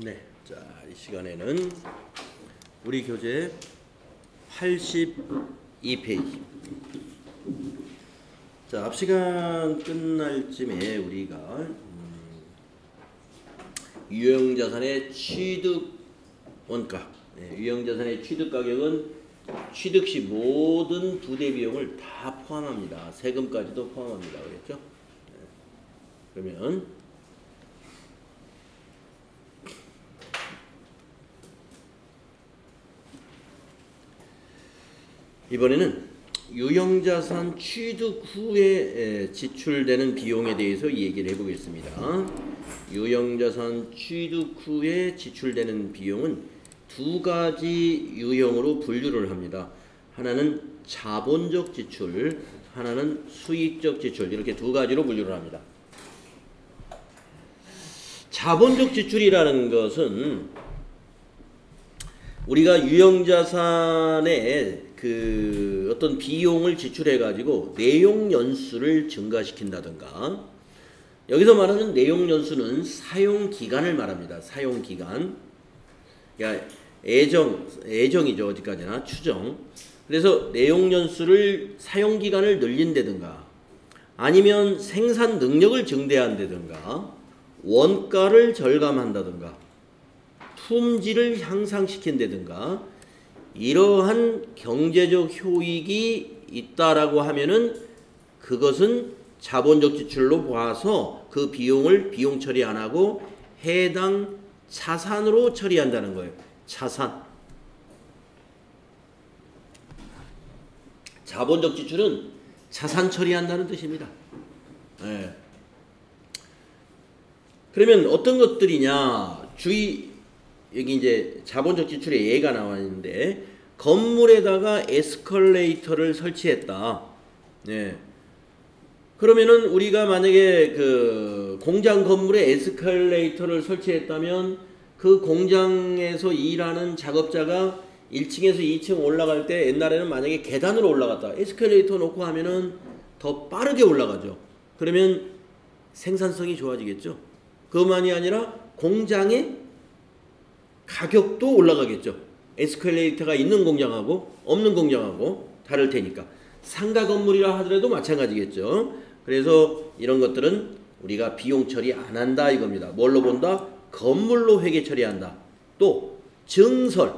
네, 자, 이 시간에는 우리 교재 82페이지. 자, 앞 시간 끝날 쯤에 우리가 유형자산의 취득 원가, 유형자산의 취득 가격은 취득 시 모든 부대 비용을 다 포함합니다. 세금까지도 포함합니다. 그랬죠? 그러면 이번에는 유형자산 취득 후에 지출되는 비용에 대해서 얘기를 해보겠습니다. 유형자산 취득 후에 지출되는 비용은 두 가지 유형으로 분류를 합니다. 하나는 자본적 지출, 하나는 수익적 지출, 이렇게 두 가지로 분류를 합니다. 자본적 지출이라는 것은 우리가 유형자산에 어떤 비용을 지출해 가지고 내용 연수를 증가시킨다든가, 여기서 말하는 내용 연수는 사용 기간을 말합니다. 사용 기간. 그러니까 애정이죠. 어디까지나 추정. 그래서 내용 연수를 사용 기간을 늘린다든가, 아니면 생산 능력을 증대한다든가, 원가를 절감한다든가, 품질을 향상시킨다든가, 이러한 경제적 효익이 있다라고 하면은 그것은 자본적 지출로 봐서 그 비용을 비용 처리 안 하고 해당 자산으로 처리한다는 거예요. 자산. 자본적 지출은 자산 처리한다는 뜻입니다. 네. 그러면 어떤 것들이냐? 여기 이제 자본적 지출의 예가 나와 있는데, 건물에다가 에스컬레이터를 설치했다. 네. 그러면은 우리가 만약에 그 공장 건물에 에스컬레이터를 설치했다면 그 공장에서 일하는 작업자가 1층에서 2층 올라갈 때, 옛날에는 만약에 계단으로 올라갔다, 에스컬레이터 놓고 하면은 더 빠르게 올라가죠. 그러면 생산성이 좋아지겠죠. 그것만이 아니라 공장의 가격도 올라가겠죠. 에스컬레이터가 있는 공장하고 없는 공장하고 다를 테니까. 상가 건물이라 하더라도 마찬가지겠죠. 그래서 이런 것들은 우리가 비용 처리 안 한다 이겁니다. 뭘로 본다? 건물로 회계 처리한다. 또 증설.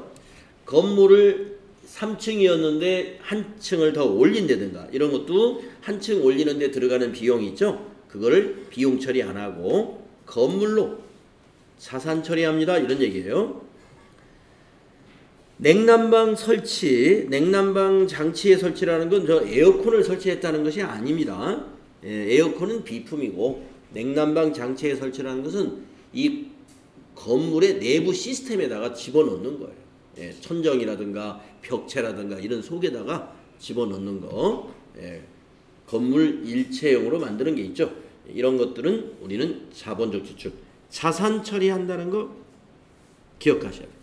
건물을 3층이었는데 한 층을 더 올린다든가, 이런 것도 한 층 올리는 데 들어가는 비용이 있죠. 그거를 비용 처리 안 하고 건물로 자산 처리합니다. 이런 얘기예요. 냉난방 설치, 냉난방 장치의 설치라는 건 저 에어컨을 설치했다는 것이 아닙니다. 에어컨은 비품이고, 냉난방 장치의 설치라는 것은 이 건물의 내부 시스템에다가 집어넣는 거예요. 천정이라든가 벽체라든가 이런 속에다가 집어넣는 거, 건물 일체형으로 만드는 게 있죠. 이런 것들은 우리는 자본적 지출, 자산 처리한다는 거 기억하셔야 돼요.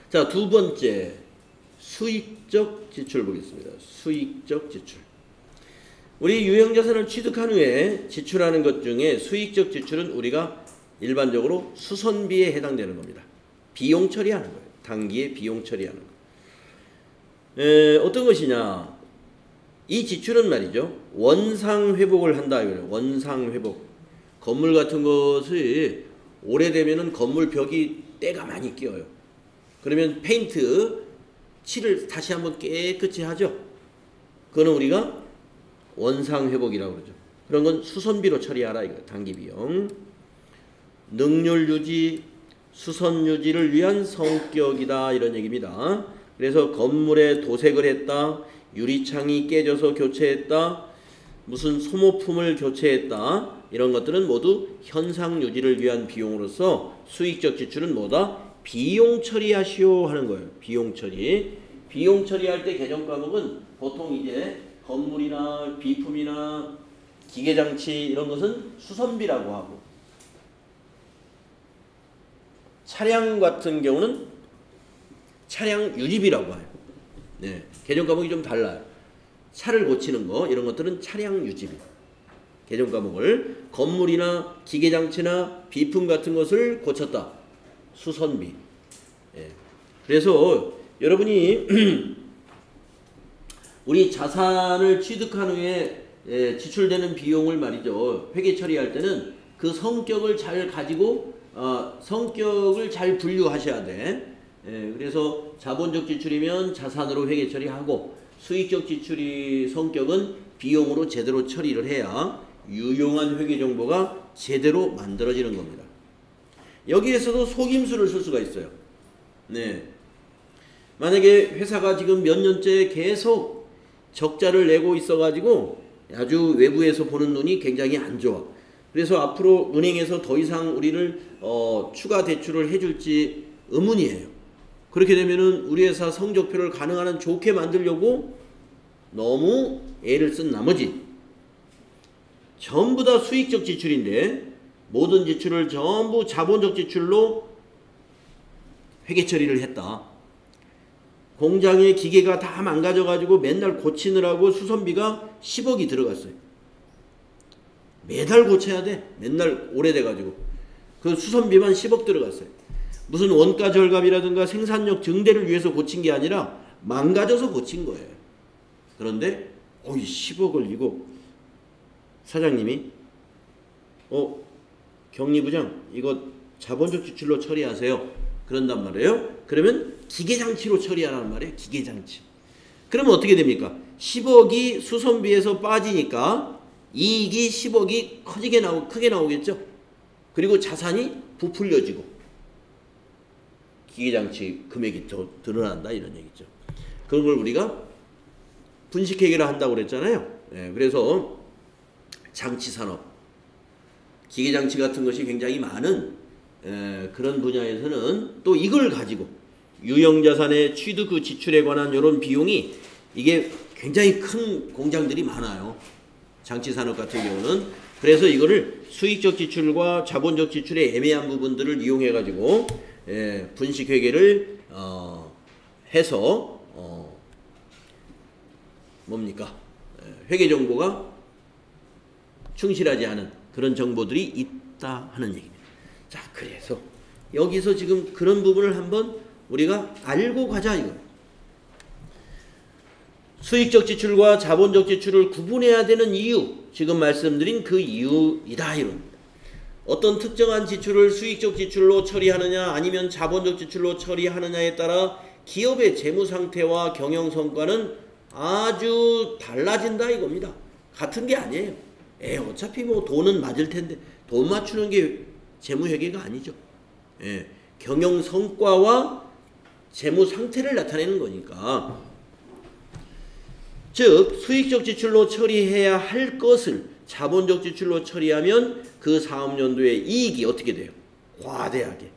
자, 두 번째, 수익적 지출 보겠습니다. 수익적 지출. 우리 유형자산을 취득한 후에 지출하는 것 중에 수익적 지출은 우리가 일반적으로 수선비에 해당되는 겁니다. 비용 처리하는 거예요. 단기에 비용 처리하는 거. 어떤 것이냐? 이 지출은 말이죠, 원상회복을 한다 이거예요. 원상회복. 건물 같은 것이 오래되면은 건물 벽이 때가 많이 끼어요. 그러면 페인트 칠을 다시 한번 깨끗이 하죠. 그거는 우리가 원상회복이라고 그러죠. 그런 건 수선비로 처리하라 이거. 단기 비용. 능률 유지, 수선 유지를 위한 성격이다 이런 얘기입니다. 그래서 건물에 도색을 했다, 유리창이 깨져서 교체했다, 무슨 소모품을 교체했다, 이런 것들은 모두 현상 유지를 위한 비용으로서 수익적 지출은 뭐다? 비용 처리하시오 하는 거예요. 비용 처리. 비용 처리할 때 개정 과목은 보통 이제 건물이나 비품이나 기계장치 이런 것은 수선비라고 하고, 차량 같은 경우는 차량 유지비라고 해요. 개정 과목이 좀 달라요. 차를 고치는 거, 이런 것들은 차량 유지비. 개정 과목을 건물이나 기계장치나 비품 같은 것을 고쳤다. 수선비. 예. 그래서 여러분이 우리 자산을 취득한 후에 지출되는 비용을 말이죠. 회계 처리할 때는 그 성격을 잘 가지고 성격을 잘 분류하셔야 돼. 그래서 자본적 지출이면 자산으로 회계 처리하고 수익적 지출이 성격은 비용으로 제대로 처리를 해야 유용한 회계 정보가 제대로 만들어지는 겁니다. 여기에서도 속임수를 쓸 수가 있어요. 네. 만약에 회사가 지금 몇 년째 계속 적자를 내고 있어가지고 아주 외부에서 보는 눈이 굉장히 안 좋아. 그래서 앞으로 은행에서 더 이상 우리를 추가 대출을 해줄지 의문이에요. 그렇게 되면은 우리 회사 성적표를 가능한 한 좋게 만들려고 너무 애를 쓴 나머지 전부 다 수익적 지출인데 모든 지출을 전부 자본적 지출로 회계 처리를 했다. 공장의 기계가 다 망가져가지고 맨날 고치느라고 수선비가 10억이 들어갔어요. 매달 고쳐야 돼. 맨날 오래돼가지고. 그 수선비만 10억 들어갔어요. 무슨 원가 절감이라든가 생산력 증대를 위해서 고친 게 아니라 망가져서 고친 거예요. 그런데 10억을 이거 사장님이 경리부장 이거 자본적 지출로 처리하세요. 그런단 말이에요. 그러면 기계장치로 처리하라는 말이에요. 기계장치. 그러면 어떻게 됩니까? 10억이 수선비에서 빠지니까 이익이 10억이 크게 나오겠죠. 그리고 자산이 부풀려지고 기계장치 금액이 더 늘어난다 이런 얘기죠. 그런 걸 우리가 분식회계를 한다고 그랬잖아요. 그래서 장치산업, 기계장치 같은 것이 굉장히 많은 그런 분야에서는 또 이걸 가지고 유형자산의 취득 그 지출에 관한 이런 비용이 이게 굉장히 큰 공장들이 많아요. 장치산업 같은 경우는. 그래서 이거를 수익적 지출과 자본적 지출의 애매한 부분들을 이용해 가지고 분식회계를 해서 뭡니까? 회계 정보가 충실하지 않은 그런 정보들이 있다 하는 얘기입니다. 자, 그래서 여기서 지금 그런 부분을 한번 우리가 알고 가자 이거. 수익적 지출과 자본적 지출을 구분해야 되는 이유, 지금 말씀드린 그 이유이다 이런. 어떤 특정한 지출을 수익적 지출로 처리하느냐 아니면 자본적 지출로 처리하느냐에 따라 기업의 재무 상태와 경영 성과는 아주 달라진다 이겁니다. 같은 게 아니에요. 어차피 뭐 돈은 맞을 텐데 돈 맞추는 게 재무회계가 아니죠. 경영 성과와 재무 상태를 나타내는 거니까. 즉 수익적 지출로 처리해야 할 것을 자본적 지출로 처리하면 그 사업연도의 이익이 어떻게 돼요? 과대하게.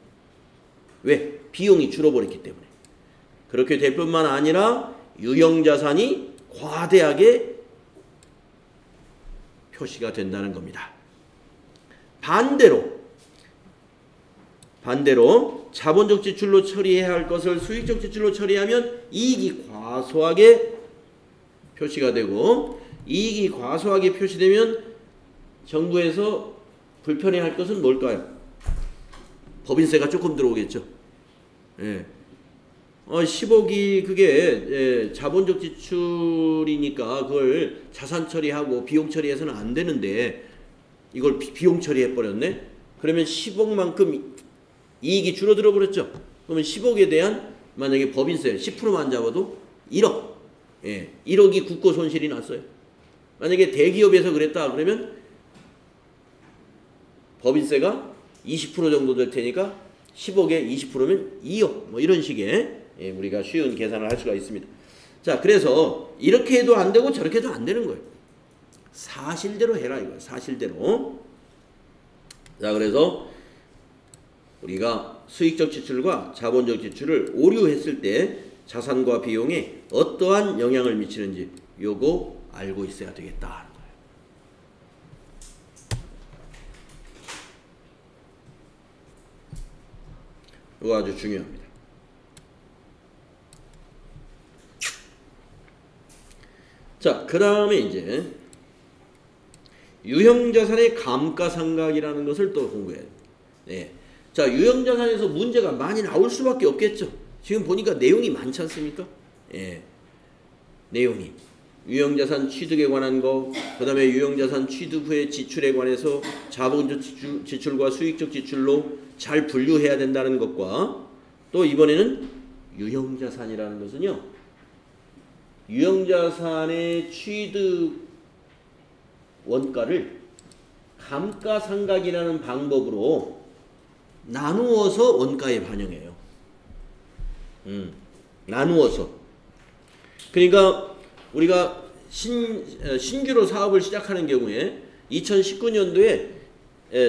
왜? 비용이 줄어버렸기 때문에. 그렇게 될 뿐만 아니라 유형자산이 과대하게 표시가 된다는 겁니다. 반대로 자본적 지출로 처리해야 할 것을 수익적 지출로 처리하면 이익이 과소하게 표시가 되고, 이익이 과소하게 표시되면 정부에서 불편해할 것은 뭘까요? 법인세가 조금 들어오겠죠. 10억이 그게 자본적 지출이니까 그걸 자산 처리하고 비용 처리해서는 안 되는데 이걸 비용 처리해 버렸네. 그러면 10억만큼 이익이 줄어들어 버렸죠. 그러면 10억에 대한 만약에 법인세 10%만 잡아도 1억. 1억이 국고 손실이 났어요. 만약에 대기업에서 그랬다 그러면 법인세가 20% 정도 될 테니까 10억에 20%면 2억 뭐 이런 식의 우리가 쉬운 계산을 할 수가 있습니다. 자, 그래서 이렇게 해도 안 되고 저렇게 해도 안 되는 거예요. 사실대로 해라 이거예요. 사실대로. 자, 그래서 우리가 수익적 지출과 자본적 지출을 오류했을 때 자산과 비용에 어떠한 영향을 미치는지 요거 알고 있어야 되겠다 하는 거예요. 이거 아주 중요합니다. 자, 그 다음에 이제 유형자산의 감가상각이라는 것을 또 공부해야 돼요. 네. 자, 유형자산에서 문제가 많이 나올 수밖에 없겠죠. 지금 보니까 내용이 많지 않습니까? 예. 내용이. 유형자산 취득에 관한 거, 그 다음에 유형자산 취득 후의 지출에 관해서 자본적 지출과 수익적 지출로 잘 분류해야 된다는 것과 또 이번에는 유형자산이라는 것은요. 유형자산의 취득 원가를 감가상각이라는 방법으로 나누어서 원가에 반영해요. 나누어서. 그러니까 우리가 신규로 사업을 시작하는 경우에 2019년도에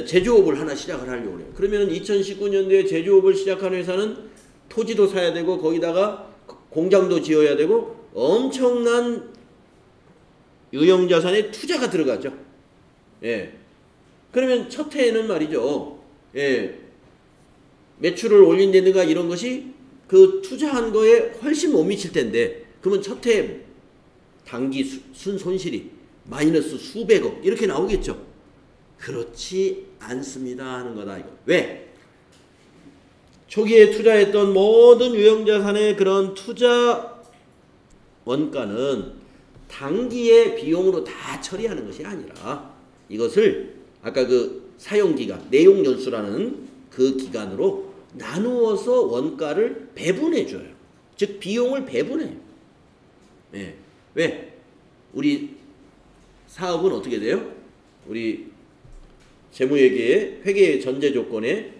제조업을 하나 시작을 하려고 해요. 그러면 2019년도에 제조업을 시작하는 회사는 토지도 사야 되고 거기다가 공장도 지어야 되고 엄청난 유형자산에 투자가 들어가죠. 예. 그러면 첫 해에는 말이죠. 예. 매출을 올린다든가 이런 것이 그 투자한 거에 훨씬 못 미칠 텐데 그러면 첫 해 단기 순손실이 마이너스 수백억 이렇게 나오겠죠. 그렇지 않습니다 하는 거다 이거. 왜? 초기에 투자했던 모든 유형자산의 그런 투자 원가는 단기의 비용으로 다 처리하는 것이 아니라 이것을 아까 그 사용기간, 내용연수라는 그 기간으로 나누어서 원가를 배분해줘요. 즉 비용을 배분해요. 네. 왜? 우리 사업은 어떻게 돼요? 우리 재무회계의 회계 전제 조건에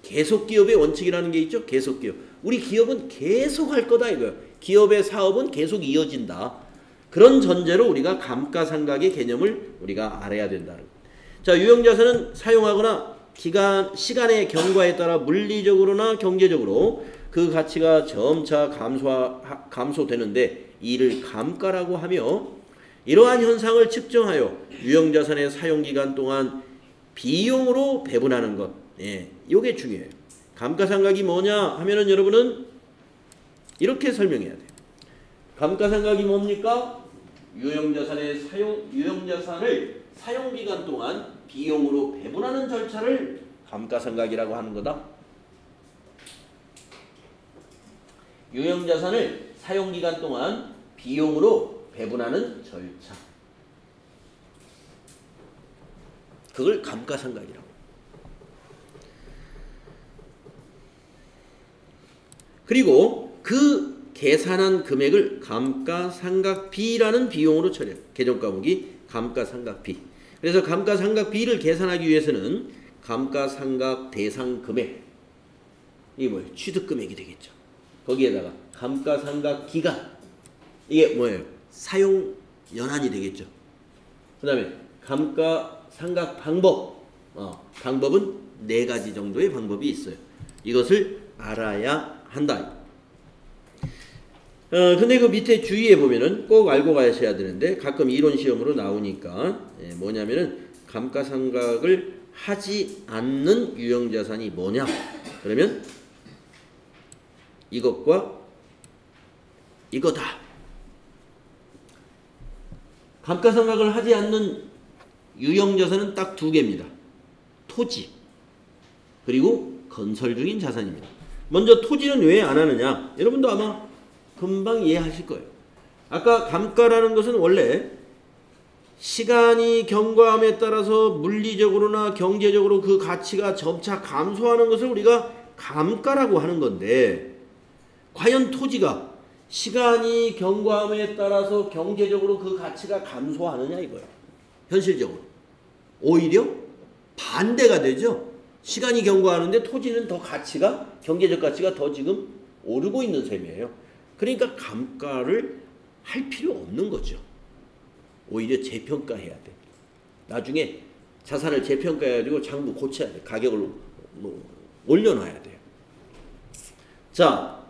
계속기업의 원칙이라는 게 있죠. 계속기업. 우리 기업은 계속 할 거다 이거예요. 기업의 사업은 계속 이어진다. 그런 전제로 우리가 감가상각의 개념을 우리가 알아야 된다는 거예요. 자, 유형자산은 사용하거나 시간의 경과에 따라 물리적으로나 경제적으로 그 가치가 점차 감소되는데 이를 감가라고 하며 이러한 현상을 측정하여 유형자산의 사용기간 동안 비용으로 배분하는 것. 예, 이게 중요해요. 감가상각이 뭐냐 하면은 여러분은 이렇게 설명해야 돼요. 감가상각이 뭡니까? 유형자산을 사용기간 동안 비용으로 배분하는 절차를 감가상각이라고 하는 거다. 유형자산을 사용기간 동안 비용으로 배분하는 절차. 그걸 감가상각이라고. 그리고 그 계산한 금액을 감가상각비라는 비용으로 처리해요. 개정과목이 감가상각비. 그래서 감가상각비를 계산하기 위해서는 감가상각 대상 금액, 이게 뭐예요? 취득금액이 되겠죠. 거기에다가 감가상각 기간, 이게 뭐예요? 사용 연한이 되겠죠. 그 다음에 감가상각 방법, 방법은 4가지 정도의 방법이 있어요. 이것을 알아야 한다. 근데 그 밑에 주의해 보면은 꼭 알고 가셔야 되는데 가끔 이론 시험으로 나오니까 뭐냐면은 감가상각을 하지 않는 유형자산이 뭐냐? 그러면 이것과 이거다. 감가상각을 하지 않는 유형자산은 딱 2개입니다. 토지 그리고 건설 중인 자산입니다. 먼저 토지는 왜 안 하느냐? 여러분도 아마 금방 이해하실 거예요. 아까 감가라는 것은 원래 시간이 경과함에 따라서 물리적으로나 경제적으로 그 가치가 점차 감소하는 것을 우리가 감가라고 하는 건데 과연 토지가 시간이 경과함에 따라서 경제적으로 그 가치가 감소하느냐 이거예요. 현실적으로. 오히려 반대가 되죠. 시간이 경과하는데 토지는 더 가치가 경제적 가치가 더 지금 오르고 있는 셈이에요. 그러니까 감가를 할 필요 없는 거죠. 오히려 재평가해야 돼. 나중에 자산을 재평가해가지고 장부 고쳐야 돼. 가격을 올려놔야 돼요. 자,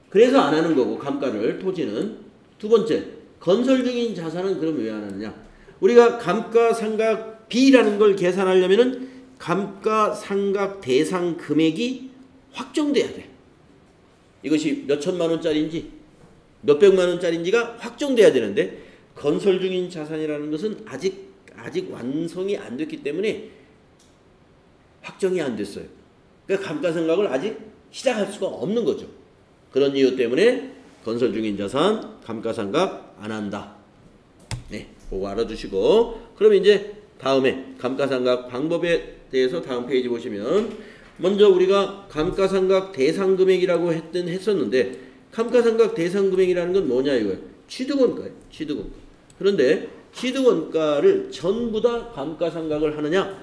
그래서 안 하는 거고 감가를 토지는. 두 번째, 건설 중인 자산은 그럼 왜 안 하느냐? 우리가 감가상각비라는 걸 계산하려면은 감가상각 대상 금액이 확정돼야 돼. 이것이 몇 천만 원짜리인지 몇 백만 원짜리인지가 확정돼야 되는데 건설 중인 자산이라는 것은 아직 아직 완성이 안 됐기 때문에 확정이 안 됐어요. 그러니까 감가상각을 아직 시작할 수가 없는 거죠. 그런 이유 때문에 건설 중인 자산 감가상각 안 한다. 네, 그거 알아두시고, 그럼 이제 다음에 감가상각 방법에 대해서 다음 페이지 보시면, 먼저 우리가 감가상각 대상금액이라고 했었는데, 감가상각 대상금액이라는 건 뭐냐 이거예요. 취득원가예요. 취득원가. 그런데 취득원가를 전부 다 감가상각을 하느냐,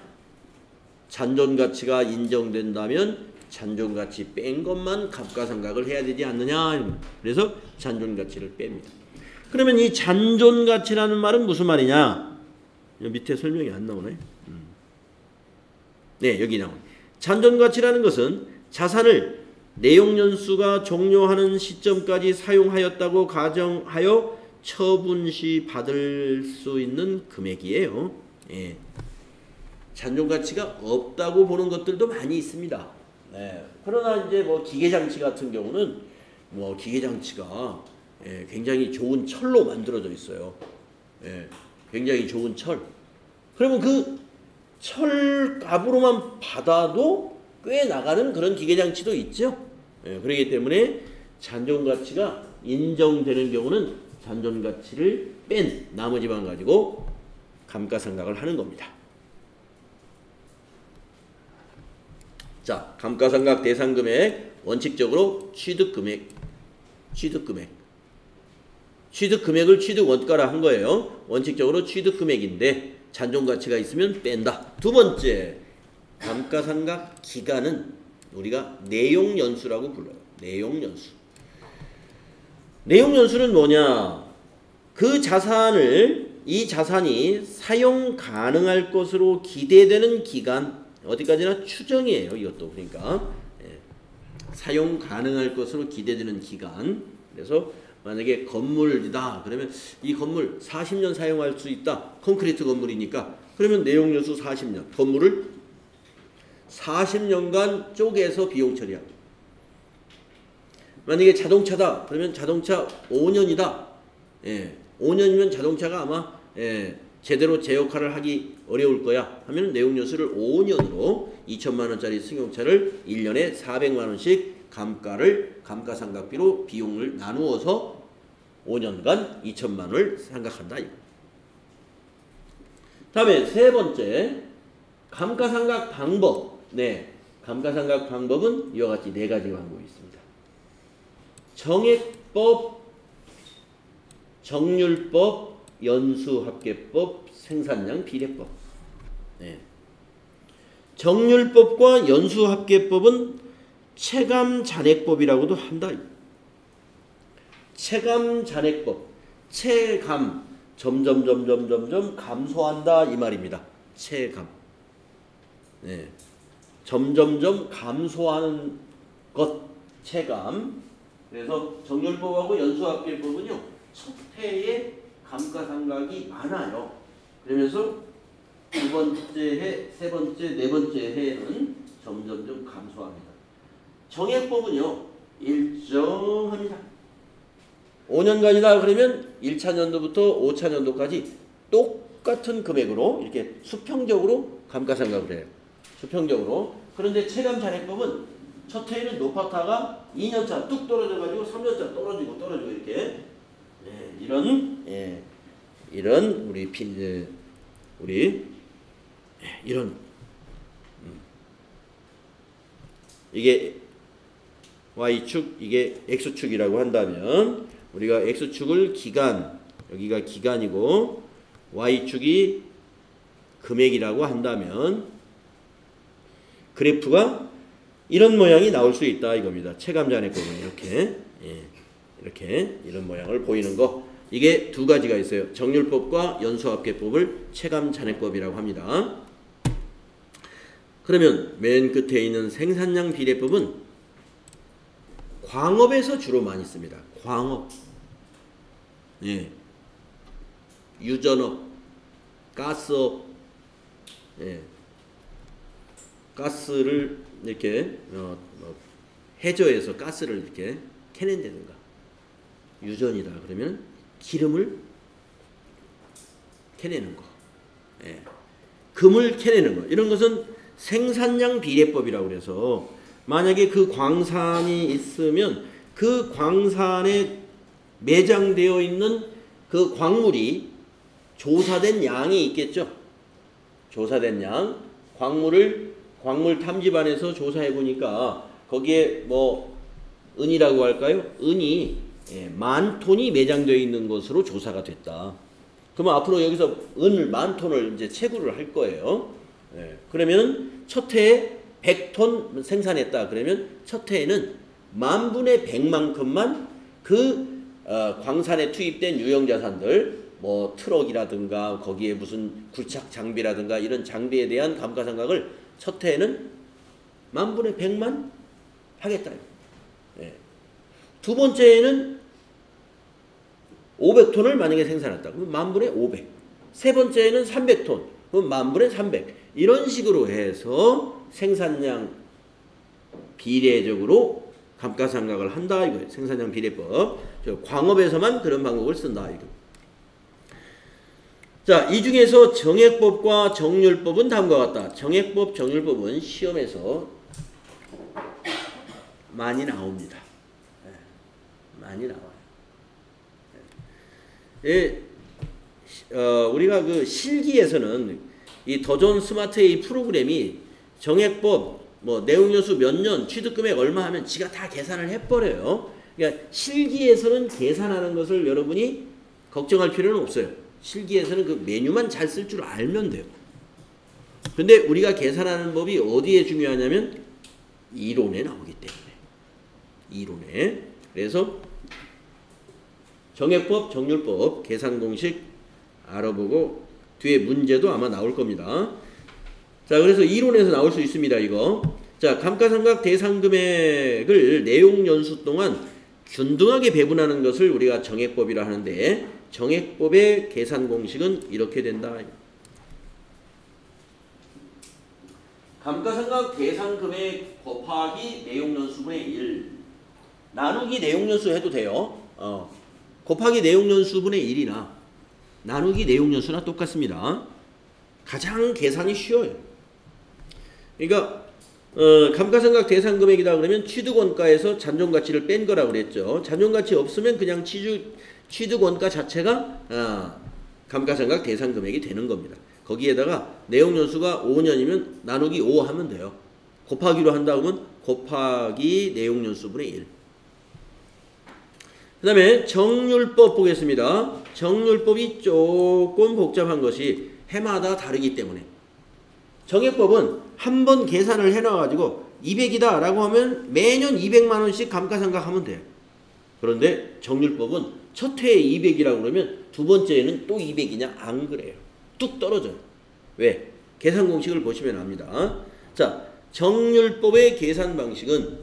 잔존가치가 인정된다면 잔존가치 뺀 것만 감가상각을 해야 되지 않느냐. 그래서 잔존가치를 뺍니다. 그러면 이 잔존가치라는 말은 무슨 말이냐? 밑에 설명이 안 나오네. 네, 여기 나오네. 잔존가치라는 것은 자산을 내용연수가 종료하는 시점까지 사용하였다고 가정하여 처분시 받을 수 있는 금액이에요. 예. 잔존가치가 없다고 보는 것들도 많이 있습니다. 네. 그러나 이제 뭐 기계장치 같은 경우는 뭐 기계장치가 굉장히 좋은 철로 만들어져 있어요. 굉장히 좋은 철. 그러면 그 철값으로만 받아도 꽤 나가는 그런 기계장치도 있죠. 그렇기 때문에 잔존가치가 인정되는 경우는 잔존가치를 뺀 나머지만 가지고 감가상각을 하는 겁니다. 자, 감가상각 대상금액 원칙적으로 취득금액을 취득원가라 한 거예요. 원칙적으로 취득금액인데 잔존가치가 있으면 뺀다. 두 번째, 감가상각 기간은 우리가 내용연수라고 불러요. 내용연수. 내용연수는 뭐냐? 그 자산을, 이 자산이 사용 가능할 것으로 기대되는 기간, 어디까지나 추정이에요. 이것도. 그러니까 사용 가능할 것으로 기대되는 기간. 그래서 만약에 건물이다 그러면 이 건물 40년 사용할 수 있다. 콘크리트 건물이니까. 그러면 내용연수 40년. 건물을 40년간 쪼개서 비용 처리합니다. 만약에 자동차다 그러면 자동차 5년이다. 5년이면 자동차가 아마 제대로 제 역할을 하기 어려울 거야 하면 내용연수를 5년으로 2천만 원짜리 승용차를 1년에 400만 원씩 감가상각비로 비용을 나누어서 5년간 2천만 원을 상각한다. 다음에 세 번째, 감가상각 방법. 네, 감가상각 방법은 이와 같이 네 가지 방법이 있습니다. 정액법, 정률법, 연수합계법, 생산량 비례법. 네. 정률법과 연수합계법은 체감잔액법이라고도 한다. 체감잔액법. 체감. 점점 감소한다 이 말입니다. 체감. 네. 점점점 감소하는 것. 체감. 그래서 정률법하고 연수합계법은요. 첫 해에 감가상각이 많아요. 그러면서 두 번째 해, 세 번째, 네 번째 해에는 점점점 감소합니다. 정액법은요. 일정합니다. 5년간이다 그러면 1차 년도부터 5차 년도까지 똑같은 금액으로 이렇게 수평적으로 감가상각을 해요. 수평적으로. 그런데 체감잔액법은 첫 해에는 높았다가 2년차 뚝 떨어져가지고 3년차 떨어지고 이렇게 이런 이런 이게 Y축 이게 X축이라고 한다면 우리가 X축을 기간, 여기가 기간이고 Y축이 금액이라고 한다면 그래프가 이런 모양이 나올 수 있다 이겁니다. 체감잔액법은 이렇게 이런 모양을 보이는 거. 이게 두 가지가 있어요. 정률법과 연수합계법을 체감잔액법이라고 합니다. 그러면 맨 끝에 있는 생산량 비례법은 광업에서 주로 많이 씁니다. 광업, 유전업, 가스업, 가스를 이렇게 해저에서 가스를 이렇게 캐낸다든가. 유전이다 그러면 기름을 캐내는 거. 예. 금을 캐내는 거. 이런 것은 생산량 비례법이라고 그래서 만약에 그 광산이 있으면 그 광산에 매장되어 있는 그 광물이 조사된 양이 있겠죠. 조사된 양. 광물 탐지반에서 조사해 보니까 거기에 뭐 은이라고 할까요? 은이 10,000톤이 매장되어 있는 것으로 조사가 됐다. 그러면 앞으로 여기서 은 10,000톤을 이제 채굴을 할 거예요. 그러면 첫 해에 100톤 생산했다. 그러면 첫 해에는 10,000분의 100만큼만 그 광산에 투입된 유형자산들, 뭐 트럭이라든가 거기에 무슨 굴착 장비라든가 이런 장비에 대한 감가상각을 첫 해에는 10,000분의 100만 하겠다. 두 번째에는 500톤을 만약에 생산했다. 그럼 10,000분의 500. 세 번째에는 300톤. 그럼 10,000분의 300. 이런 식으로 해서 생산량 비례적으로 감가상각을 한다 이거예요. 생산량 비례법. 광업에서만 그런 방법을 쓴다 이거. 자, 이 중에서 정액법과 정률법은 다음과 같다. 정액법, 정률법은 시험에서 많이 나옵니다. 많이 나와요. 우리가 그 실기에서는 이 더존 스마트 A 프로그램이 정액법, 뭐 내용연수 몇 년, 취득금액 얼마 하면 지가 다 계산을 해버려요. 그러니까 실기에서는 계산하는 것을 여러분이 걱정할 필요는 없어요. 실기에서는 그 메뉴만 잘 쓸 줄 알면 돼요. 근데 우리가 계산하는 법이 어디에 중요하냐면 이론에 나오기 때문에. 이론에. 그래서 정액법, 정률법, 계산 공식 알아보고 뒤에 문제도 아마 나올 겁니다. 자, 그래서 이론에서 나올 수 있습니다. 이거. 자, 감가상각 대상금액을 내용 연수 동안 균등하게 배분하는 것을 우리가 정액법이라 하는데 정액법의 계산 공식은 이렇게 된다. 감가상각 대상금액 곱하기 내용연수분의 1 나누기 내용연수 해도 돼요. 곱하기 내용연수분의 1이나 나누기 내용연수나 똑같습니다. 가장 계산이 쉬워요. 그러니까 감가상각 대상금액이다 그러면 취득원가에서 잔존가치를 뺀 거라고 그랬죠. 잔존가치 없으면 그냥 취득원가 자체가 감가상각 대상금액이 되는 겁니다. 거기에다가 내용연수가 5년이면 나누기 5 하면 돼요. 곱하기로 한다 그러면 곱하기 내용연수분의 1. 그 다음에 정률법 보겠습니다. 정률법이 조금 복잡한 것이 해마다 다르기 때문에 정액법은 한 번 계산을 해놔가지고 200이다 라고 하면 매년 200만원씩 감가상각 하면 돼요. 그런데 정률법은 첫 해에 200이라고 그러면 두 번째에는 또 200이냐? 안 그래요. 뚝 떨어져요. 왜? 계산 공식을 보시면 압니다. 자, 정률법의 계산 방식은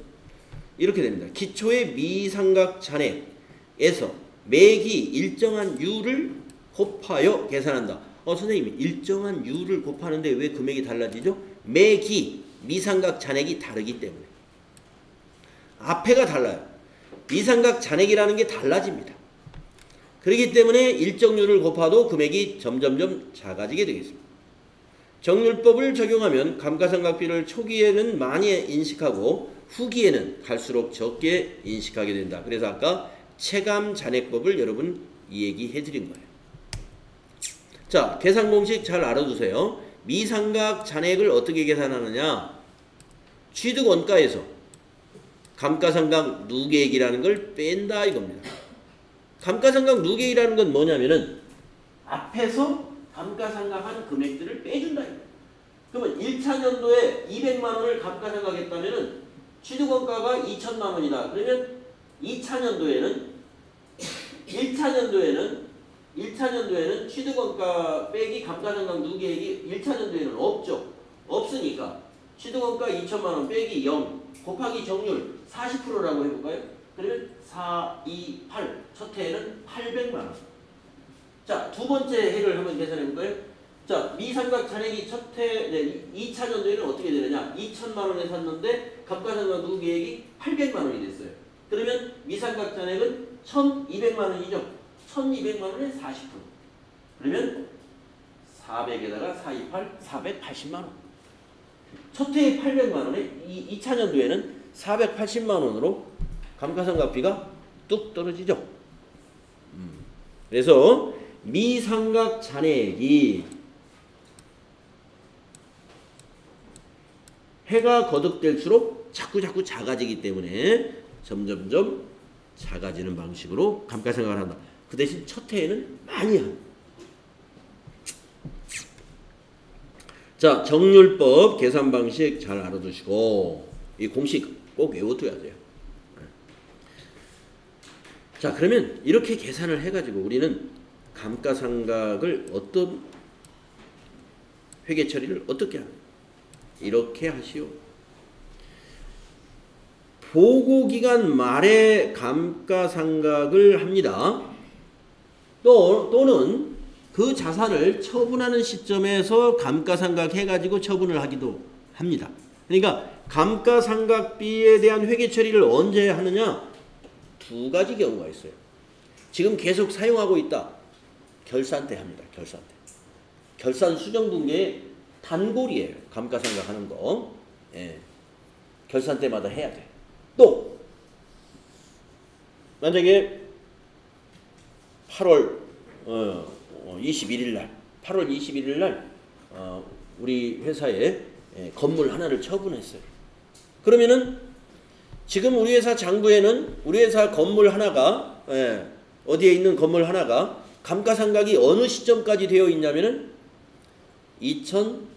이렇게 됩니다. 기초의 미상각 잔액에서 매기 일정한 유를 곱하여 계산한다. 선생님, 일정한 유를 곱하는데 왜 금액이 달라지죠? 매기, 미상각 잔액이 다르기 때문에. 앞에가 달라요. 미상각 잔액이라는 게 달라집니다. 그렇기 때문에 일정률을 곱하도 금액이 점점점 작아지게 되겠습니다. 정률법을 적용하면 감가상각비를 초기에는 많이 인식하고 후기에는 갈수록 적게 인식하게 된다. 그래서 아까 체감 잔액법을 여러분 얘기해 드린 거예요. 자, 계산 공식 잘 알아두세요. 미상각 잔액을 어떻게 계산하느냐? 취득원가에서 감가상각 누계액이라는 걸 뺀다 이겁니다. 감가상각 누계액이라는 건 뭐냐면은 앞에서 감가상각한 금액들을 빼준다 이거예요. 그러면 1차 년도에 200만 원을 감가상각했다면은 취득원가가 2천만 원이다. 그러면 2차 년도에는 1차 년도에는 취득원가 빼기 감가상각 누계액이 1차 년도에는 없죠. 없으니까 취득원가 2천만 원 빼기 0 곱하기 정률 40%라고 해볼까요? 그러면 4, 2, 8 첫 해에는 800만 원. 자, 두 번째 해를 한번 계산해볼까요? 자, 미상각 잔액이 첫 해, 2차 년도에는 어떻게 되느냐? 2천만 원에 샀는데 감가상각 누계액이 800만 원이 됐어요. 그러면 미상각 잔액은 1,200만 원이죠. 1,200만 원에 40%. 그러면 400에다가 428, 480만 원. 첫 해에 800만 원에 2차 년도에는 480만 원으로 감가상각비가 뚝 떨어지죠. 그래서 미상각 잔액이 해가 거듭될수록 자꾸 작아지기 때문에 점점점 작아지는 방식으로 감가상각을 한다. 그 대신 첫 해에는 많이 합니다. 자, 정률법 계산 방식 잘 알아두시고 이 공식 꼭 외워둬야 돼요. 자, 그러면 이렇게 계산을 해가지고 우리는 감가상각을 어떤 회계 처리를 어떻게 합니까? 이렇게 하시오. 보고기간 말에 감가상각을 합니다. 또는 그 자산을 처분하는 시점에서 감가상각 해가지고 처분을 하기도 합니다. 그러니까 감가상각비에 대한 회계 처리를 언제 하느냐? 두 가지 경우가 있어요. 지금 계속 사용하고 있다. 결산 때 합니다. 결산 때. 결산 수정분계의 단골이에요. 감가상각 하는 거. 예. 결산 때마다 해야 돼. 또 만약에 8월 21일 날 8월 21일 날 우리 회사에 건물 하나를 처분했어요. 그러면은 지금 우리 회사 장부에는 우리 회사 건물 하나가 어디에 있는 건물 하나가 감가상각이 어느 시점까지 되어 있냐면은 2018년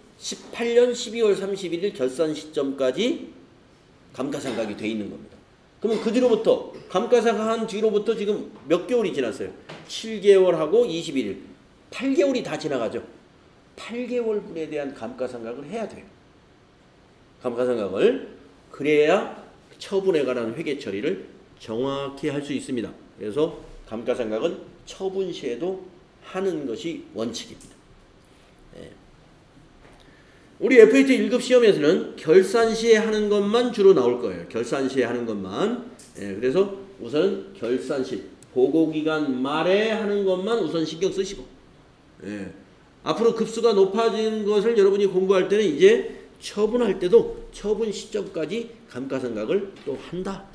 12월 31일 결산 시점까지 감가상각이 돼 있는 겁니다. 그러면 그 뒤로부터 감가상각한 뒤로부터 지금 몇 개월이 지났어요? 7개월하고 21일 8개월이 다 지나가죠. 8개월 분에 대한 감가상각을 해야 돼요. 감가상각을 그래야 처분에 관한 회계 처리를 정확히 할 수 있습니다. 그래서 감가상각은 처분 시에도 하는 것이 원칙입니다. 우리 FAT 1급 시험에서는 결산 시에 하는 것만 주로 나올 거예요. 결산 시에 하는 것만. 그래서 우선 결산 시, 보고기간 말에 하는 것만 우선 신경 쓰시고. 앞으로 급수가 높아진 것을 여러분이 공부할 때는 이제 처분할 때도 처분 시점까지 감가상각을 또 한다.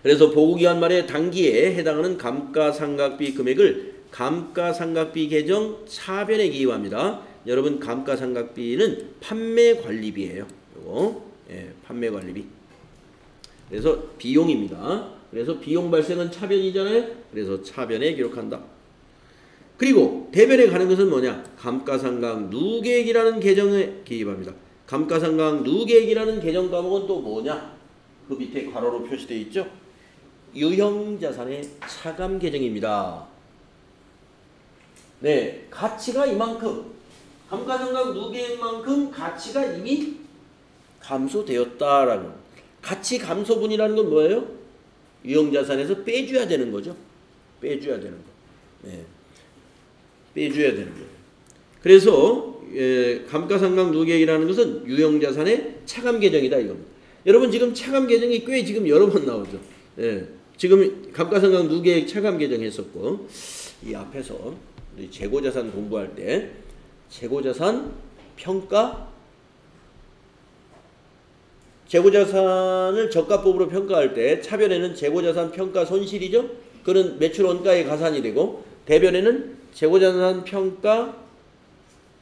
그래서 보고기간 말에 단기에 해당하는 감가상각비 금액을 감가상각비 계정 차변에 기입합니다. 여러분 감가상각비는 판매관리비예요. 요거 판매관리비. 그래서 비용입니다. 그래서 비용 발생은 차변이잖아요. 그래서 차변에 기록한다. 그리고 대변에 가는 것은 뭐냐? 감가상각 누계액이라는 계정에 기입합니다. 감가상각 누계액이라는 계정 과목은 또 뭐냐? 그 밑에 괄호로 표시되어 있죠? 유형자산의 차감 계정입니다. 네, 가치가 이만큼, 감가상각 누계액만큼 가치가 이미 감소되었다라는, 가치 감소분이라는 건 뭐예요? 유형자산에서 빼줘야 되는 거죠. 빼줘야 되는 거. 네. 빼줘야 되는 거예요. 그래서 감가상각 누계액이라는 것은 유형자산의 차감 계정이다 이겁니다. 여러분 지금 차감 계정이 꽤 지금 여러 번 나오죠. 지금 감가상각 누계액 차감 계정 했었고, 이 앞에서 우리 재고자산 공부할 때 재고자산 평가, 재고자산을 저가법으로 평가할 때 차변에는 재고자산 평가 손실이죠. 그는 매출 원가의 가산이 되고, 대변에는 재고자산 평가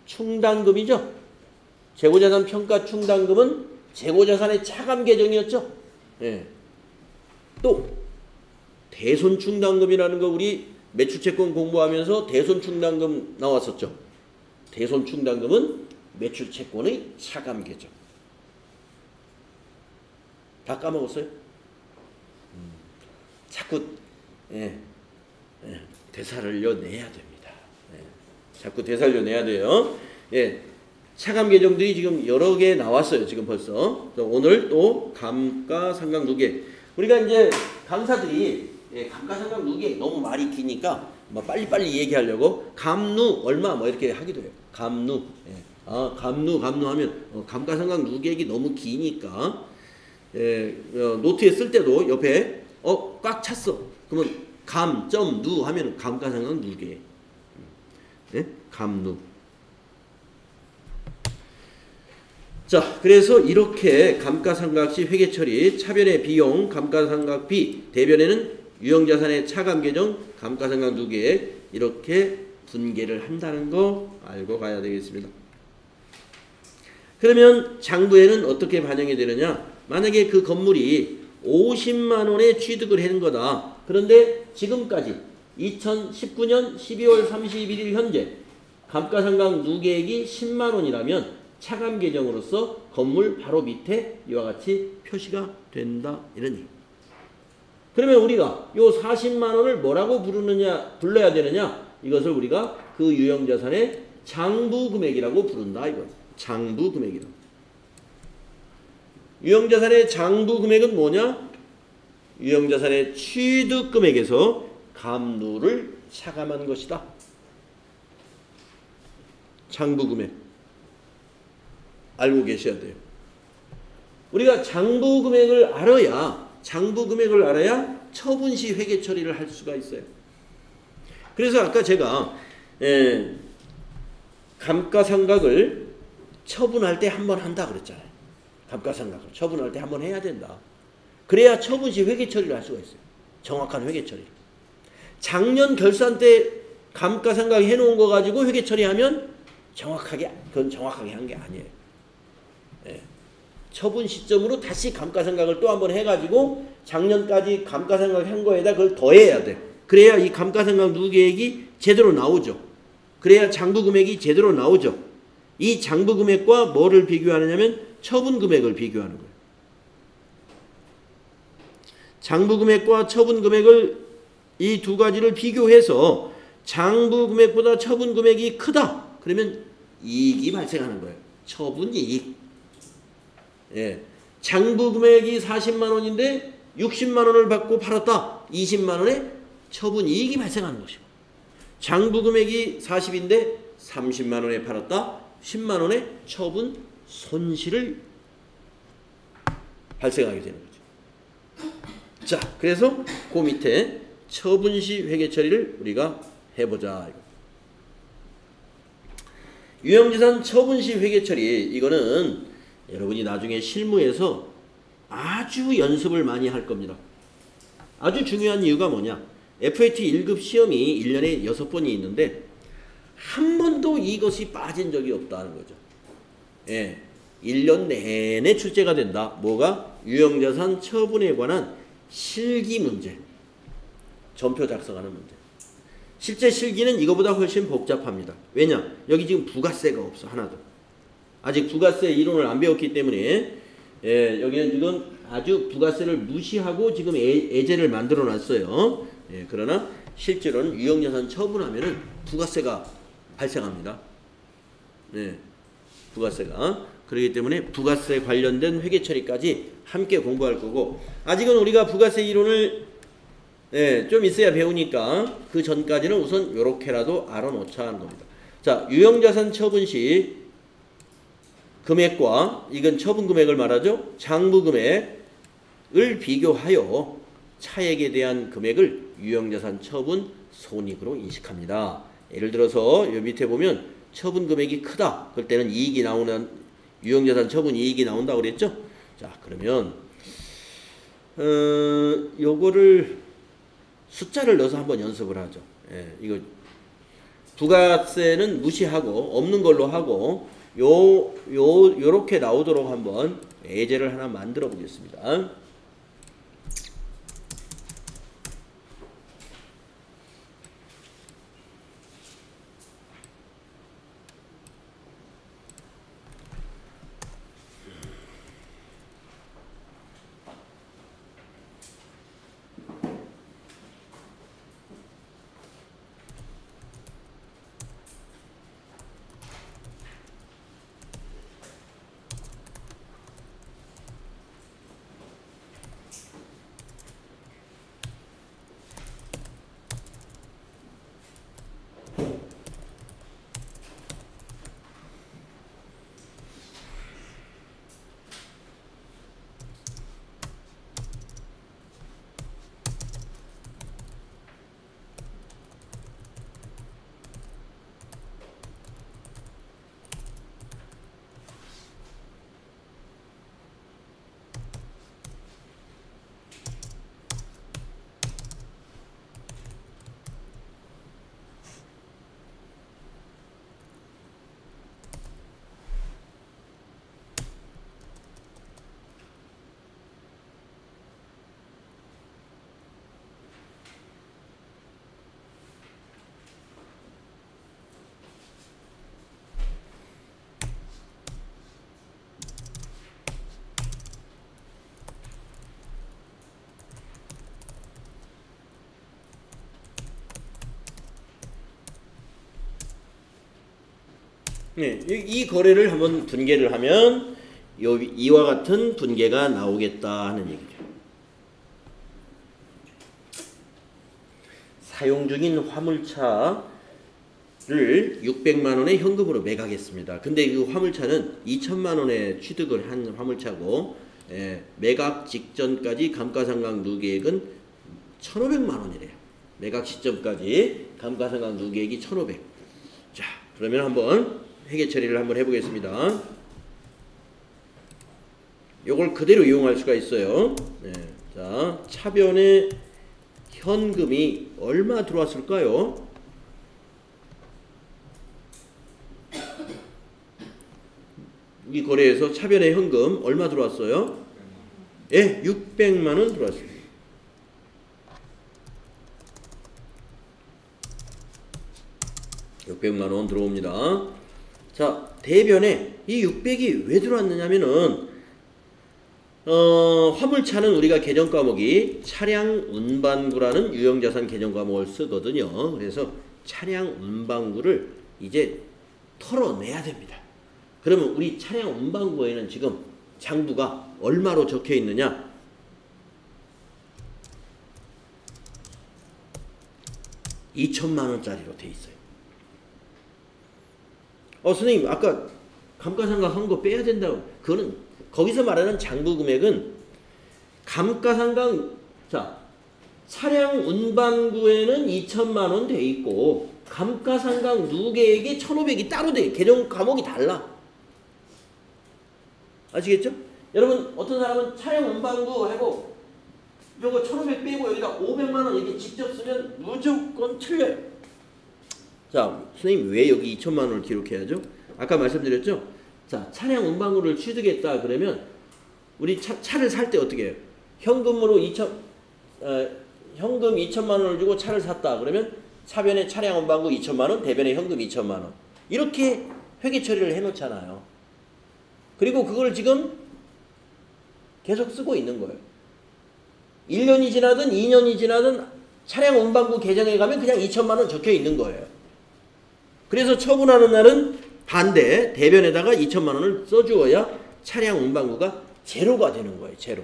충당금이죠. 재고자산 평가 충당금은 재고자산의 차감 계정이었죠. 또 대손충당금이라는 거 우리 매출채권 공부하면서 대손충당금 나왔었죠. 대손충당금은 매출채권의 차감 계정. 다 까먹었어요? 자꾸 되살려 내야 됩니다. 자꾸 되살려 내야 돼요. 차감 계정들이 지금 여러 개 나왔어요. 지금 벌써. 오늘 또 감가상각 누계. 우리가 이제 강사들이 감가상각 누계 너무 말이 기니까 뭐 빨리빨리 얘기하려고 감누 얼마 뭐 이렇게 하기도 해요. 감누. 감누 하면 감가상각 누계액이 너무 기니까 노트에 쓸 때도 옆에 꽉 찼어. 그러면 감, 점, 누 하면 감가상각 누계. 예? 감루. 자, 그래서 이렇게 감가상각시 회계처리, 차변의 비용, 감가상각비, 대변에는 유형자산의 차감계정, 감가상각 누계 이렇게 분계를 한다는 거 알고 가야 되겠습니다. 그러면 장부에는 어떻게 반영이 되느냐? 만약에 그 건물이 50만 원에 취득을 하는 거다. 그런데 지금까지 2019년 12월 31일 현재 감가상각 누계액이 10만 원이라면 차감 계정으로서 건물 바로 밑에 이와 같이 표시가 된다. 이런 얘기. 그러면 우리가 요 40만 원을 뭐라고 불러야 되느냐? 이것을 우리가 그 유형자산의 장부 금액이라고 부른다. 이거. 장부 금액이다. 유형자산의 장부 금액은 뭐냐? 유형자산의 취득 금액에서 감루를 차감한 것이다. 장부 금액. 알고 계셔야 돼요. 우리가 장부 금액을 알아야 처분 시 회계 처리를 할 수가 있어요. 그래서 아까 제가 감가상각을 처분할 때 한 번 한다 그랬잖아요. 감가상각을 처분할 때 한 번 해야 된다. 그래야 처분 시 회계 처리를 할 수가 있어요. 정확한 회계 처리. 작년 결산 때 감가상각 해놓은 거 가지고 회계 처리하면 그건 정확하게 한 게 아니에요. 예. 처분 시점으로 다시 감가상각을 또 한번 해가지고 작년까지 감가상각 한 거에다 그걸 더해야 돼. 그래야 이 감가상각 누계액이 제대로 나오죠. 그래야 장부금액이 제대로 나오죠. 이 장부금액과 뭐를 비교하느냐면 처분금액을 비교하는 거예요. 장부금액과 처분금액을 이 두 가지를 비교해서 장부금액보다 처분금액이 크다. 그러면 이익이 발생하는 거예요. 처분이익. 예. 장부금액이 40만 원인데 60만 원을 받고 팔았다. 20만 원의 처분이익이 발생하는 것이고, 장부금액이 40인데 30만 원에 팔았다. 10만 원의 처분 손실을 발생하게 되는 거죠. 자, 그래서 그 밑에 처분시 회계 처리를 우리가 해보자. 유형자산 처분시 회계 처리, 이거는 여러분이 나중에 실무에서 아주 연습을 많이 할 겁니다. 아주 중요한 이유가 뭐냐? FAT 1급 시험이 1년에 6번이 있는데 한 번도 이것이 빠진 적이 없다는 거죠. 예, 1년 내내 출제가 된다. 뭐가? 유형자산 처분에 관한 실기 문제. 전표 작성하는 문제. 실제 실기는 이거보다 훨씬 복잡합니다. 왜냐? 여기 지금 부가세가 없어. 하나도. 아직 부가세 이론을 안 배웠기 때문에 여기는 지금 아주 부가세를 무시하고 지금 예제를 만들어 놨어요. 그러나 실제로는 유형자산 처분하면은 부가세가 발생합니다. 부가세가. 그렇기 때문에 부가세 관련된 회계 처리까지 함께 공부할 거고, 아직은 우리가 부가세 이론을 좀 있어야 배우니까 그 전까지는 우선 이렇게라도 알아놓자 하는 겁니다. 자, 유형자산 처분 시 금액과, 이건 처분 금액을 말하죠. 장부 금액을 비교하여 차액에 대한 금액을 유형자산 처분 손익으로 인식합니다. 예를 들어서 요 밑에 보면 처분 금액이 크다. 그럴 때는 이익이 나오는, 유형자산 처분 이익이 나온다고 그랬죠. 자, 그러면 요거를 숫자를 넣어서 한번 연습을 하죠. 이거 부가세는 무시하고 없는 걸로 하고 요렇게 나오도록 한번 예제를 하나 만들어 보겠습니다. 네, 이 거래를 한번 분개를 하면 이와 같은 분개가 나오겠다 하는 얘기죠. 사용 중인 화물차를 600만 원에 현금으로 매각했습니다. 근데 이 화물차는 2천만 원에 취득을 한 화물차고 매각 직전까지 감가상각 누계액은 1,500만 원이래요. 매각 시점까지 감가상각 누계액이 1,500. 자, 그러면 한번 회계 처리를 한번 해보겠습니다. 요걸 그대로 이용할 수가 있어요. 네. 자, 차변에 현금이 얼마 들어왔을까요? 이 거래에서 차변에 현금 얼마 들어왔어요? 예, 600만 원 들어왔습니다. 600만 원 들어옵니다. 자, 대변에 이 600이 왜 들어왔느냐면은 화물차는 우리가 개정 과목이 차량 운반구라는 유형자산 개정 과목을 쓰거든요. 그래서 차량 운반구를 이제 털어내야 됩니다. 그러면 우리 차량 운반구에는 지금 장부가 얼마로 적혀 있느냐? 2천만 원짜리로 돼 있어요. 선생님 아까 감가상각 한 거 빼야 된다고. 그거는 거기서 말하는 장부 금액은 감가상각, 자, 차량 운반구에는 2천만 원 돼 있고 감가상각 누계액이 1,500이 따로 돼. 개정 과목이 달라. 아시겠죠? 여러분 어떤 사람은 차량 운반구 하고 요거 1,500 빼고 여기다 500만 원 이렇게 직접 쓰면 무조건 틀려요. 자, 선생님 왜 여기 2천만 원을 기록해야죠? 아까 말씀드렸죠? 자, 차량 운반구를 취득했다 그러면 우리 차를 살 때 어떻게 해요? 현금으로 현금 2천만 원을 주고 차를 샀다 그러면 차변에 차량 운반구 2천만 원, 대변에 현금 2천만 원. 이렇게 회계 처리를 해 놓잖아요. 그리고 그걸 지금 계속 쓰고 있는 거예요. 1년이 지나든 2년이 지나든 차량 운반구 계정에 가면 그냥 2천만 원 적혀 있는 거예요. 그래서 처분하는 날은 반대 대변에다가 2천만 원을 써주어야 차량 운반구가 제로가 되는 거예요. 제로.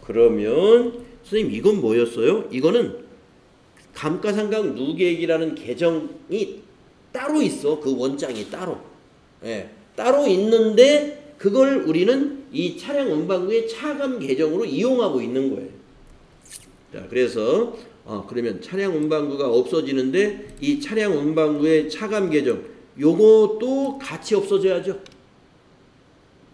그러면 선생님 이건 뭐였어요? 이거는 감가상각 누계액이라는 계정이 따로 있어. 그 원장이 따로. 예, 따로 있는데 그걸 우리는 이 차량 운반구의 차감 계정으로 이용하고 있는 거예요. 자, 그래서 그러면 차량 운반구가 없어지는데 이 차량 운반구의 차감 계정 요것도 같이 없어져야죠.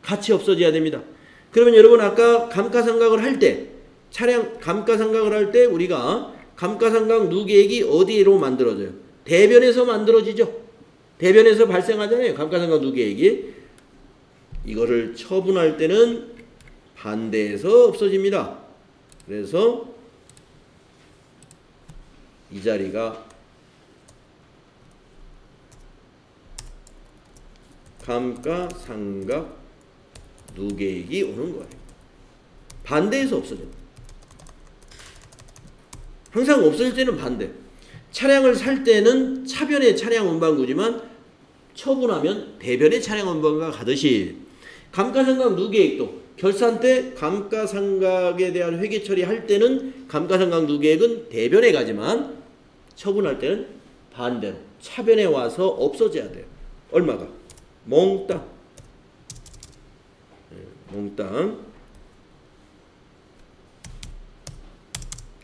같이 없어져야 됩니다. 그러면 여러분 아까 감가상각을 할 때 차량 감가상각을 할 때 우리가 감가상각 누계액이 어디로 만들어져요? 대변에서 만들어지죠. 대변에서 발생하잖아요. 감가상각 누계액이. 이거를 처분할 때는 반대에서 없어집니다. 그래서 이 자리가 감가상각 누계액이 오는 거예요. 반대에서 없어집니다. 항상 없어질 때는 반대. 차량을 살 때는 차변의 차량 운반구지만 처분하면 대변의 차량 운반구가 가듯이 감가상각 누계액도 결산 때 감가상각에 대한 회계 처리할 때는 감가상각 누계액은 대변에 가지만 처분할 때는 반대로 차변에 와서 없어져야 돼요. 얼마가? 몽땅. 몽땅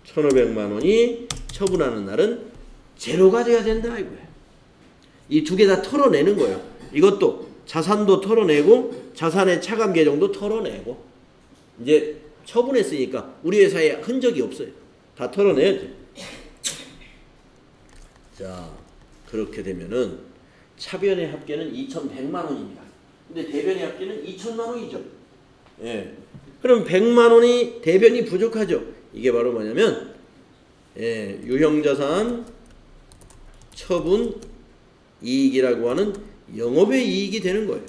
1,500만 원이 처분하는 날은 제로가 돼야 된다 이거예요. 이 두 개 다 털어내는 거예요. 이것도 자산도 털어내고 자산의 차감 계정도 털어내고 이제 처분했으니까 우리 회사에 흔적이 없어요. 다 털어내야죠. 자, 그렇게 되면은 차변의 합계는 2,100만 원입니다. 근데 대변의 합계는 2천만 원이죠. 예. 그럼 100만 원이 대변이 부족하죠. 이게 바로 뭐냐면 유형자산 처분 이익이라고 하는 영업의 이익이 되는 거예요.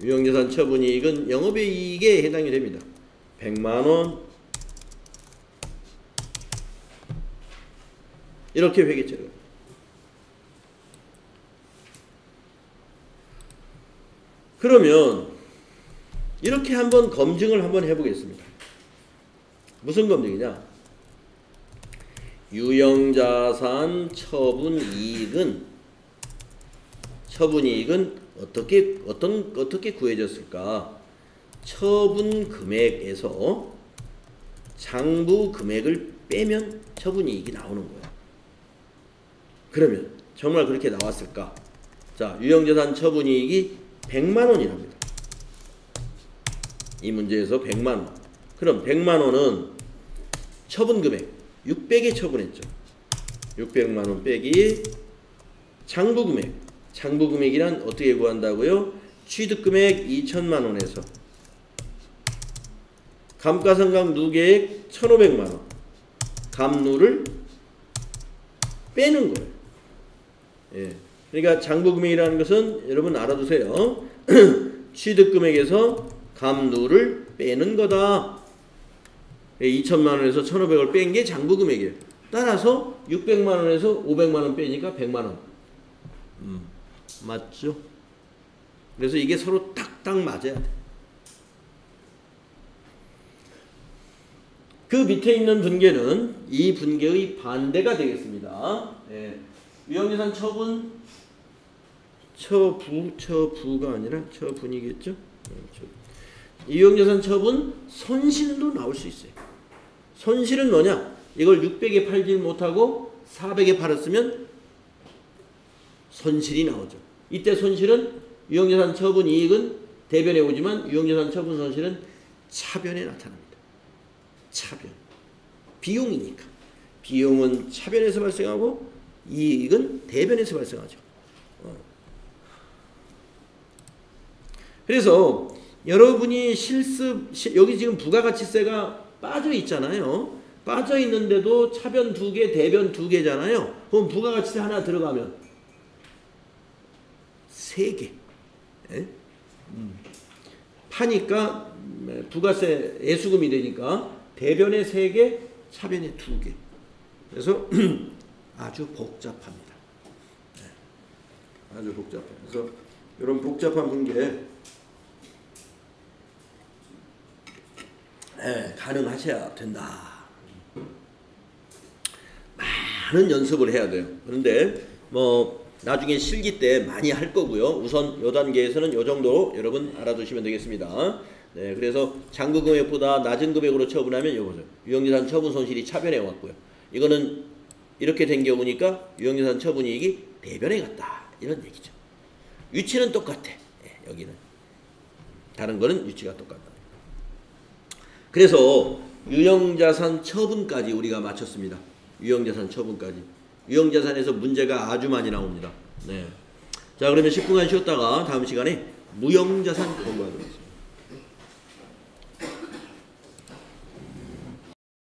유형자산 처분 이익은 영업의 이익에 해당이 됩니다. 100만 원 이렇게 회계처리가. 그러면 이렇게 한번 검증을 한번 해보겠습니다. 무슨 검증이냐? 유형자산 처분이익은 어떻게 구해졌을까? 처분 금액에서 장부 금액을 빼면 처분이익이 나오는 거야. 그러면 정말 그렇게 나왔을까? 자, 유형자산 처분이익이 100만 원이랍니다. 이 문제에서 100만 원. 그럼 100만 원은 처분 금액 600에 처분했죠. 600만 원 빼기 장부 금액. 장부 금액이란 어떻게 구한다고요? 취득 금액 2천만 원에서 감가상각 누계액 1,500만 원. 감누를 빼는 거예요. 예. 그러니까 장부 금액이라는 것은 여러분 알아두세요. 취득 금액에서 감누를 빼는 거다. 2천만 원에서 1,500을 뺀 게 장부 금액이에요. 따라서 600만 원에서 500만 원 빼니까 100만 원. 맞죠? 그래서 이게 서로 딱딱 맞아야 돼. 그 밑에 있는 분계는 이 분계의 반대가 되겠습니다. 예. 유형자산 처분 처부가 아니라 처분이겠죠? 유형자산 처분 손실도 나올 수 있어요. 손실은 뭐냐? 이걸 600에 팔지 못하고 400에 팔았으면 손실이 나오죠. 이때 손실은 유형자산 처분 이익은 대변에 오지만 유형자산 처분 손실은 차변에 나타납니다. 차변. 비용이니까. 비용은 차변에서 발생하고 이익은 대변에서 발생하죠. 그래서 여러분이 여기 지금 부가가치세가 빠져 있잖아요. 빠져 있는데도 차변 2개, 대변 2개잖아요. 그럼 부가가치세 하나 들어가면 3개. 예? 파니까 부가세 예수금이 되니까 대변에 3개, 차변에 2개. 그래서 아주 복잡합니다. 네. 아주 복잡해요. 그래서 이런 복잡한 분계 가능하셔야 된다. 많은 연습을 해야 돼요. 그런데 뭐 나중에 실기 때 많이 할 거고요. 우선 요 단계에서는 요 정도 여러분 알아두시면 되겠습니다. 네, 그래서 장부 금액보다 낮은 금액으로 처분하면 요거죠. 유형자산 처분 손실이 차변에 왔고요. 이거는 이렇게 된 경우니까 유형자산 처분이익이 대변에 갔다. 이런 얘기죠. 위치는 똑같아. 네, 여기는. 다른 거는 위치가 똑같다. 그래서 유형자산 처분까지 우리가 마쳤습니다. 유형자산 처분까지. 유형자산에서 문제가 아주 많이 나옵니다. 네. 자, 그러면 10분간 쉬었다가 다음 시간에 무형자산 공부하도록 하겠습니다.